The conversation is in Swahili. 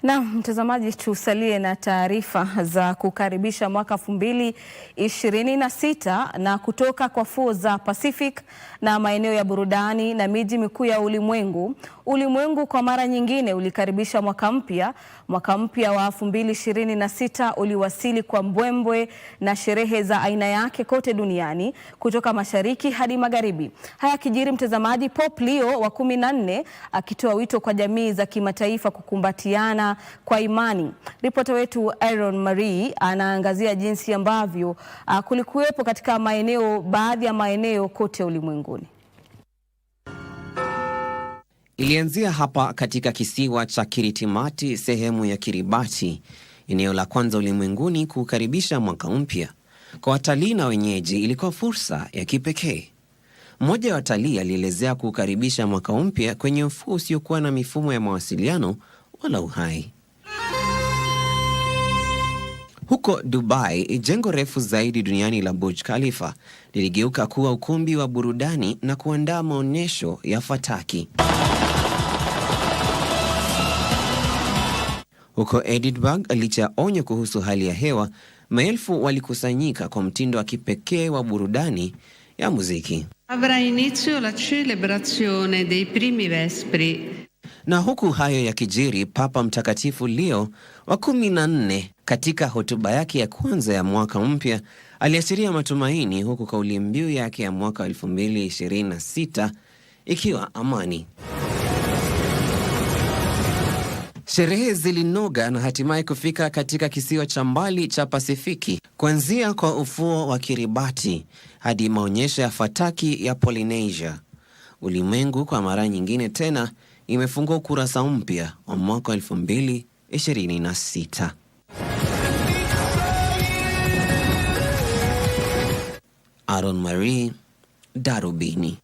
Na mtazamaji, tusalie na taarifa za kukaribisha mwaka 2026 na kutoka kwa fuo za Pacific na maeneo ya burudani na miji mikuu ya ulimwengu. Ulimwengu kwa mara nyingine ulikaribisha mwaka mpya. Mwaka mpya wa 2026 uliwasili kwa mbwembwe na sherehe za aina yake kote duniani, kutoka mashariki hadi magharibi. Haya kijiri mtazamaji, Pope Leo wa 14 akitoa wito kwa jamii za kimataifa kukumbatiana kwa imani. Ripota wetu Aaron Marie anaangazia jinsi ambavyo kulikuwepo katika baadhi ya maeneo kote ulimwenguni. Ilianzia hapa katika kisiwa cha Kiritimati, sehemu ya Kiribati, eneo la kwanza ulimwenguni kukaribisha mwaka mpya. Kwa watalii na wenyeji ilikuwa fursa ya kipekee. Mmoja wa watalii alielezea kukaribisha mwaka mpya kwenye ufuo usiokuwa na mifumo ya mawasiliano wala uhai. Huko Dubai, jengo refu zaidi duniani la Burj Khalifa liligeuka kuwa ukumbi wa burudani na kuandaa maonyesho ya fataki. Huko Edinburgh, licha ya onyo kuhusu hali ya hewa, maelfu walikusanyika kwa mtindo wa kipekee wa burudani ya muziki. Avrà inizio la celebrazione dei primi vespri. Na huku hayo ya kijiri, Papa Mtakatifu Leo wa 14 katika hotuba yake ya kwanza ya mwaka mpya aliashiria matumaini, huku kauli mbiu yake ya mwaka 2026 ikiwa amani. Sherehe zilinoga na hatimaye kufika katika kisiwa cha mbali cha Pasifiki, kuanzia kwa ufuo wa Kiribati hadi maonyesho ya fataki ya Polynesia. Ulimwengu kwa mara nyingine tena imefungua ukurasa mpya wa mwaka 2026. Aaron Marie, Darubini.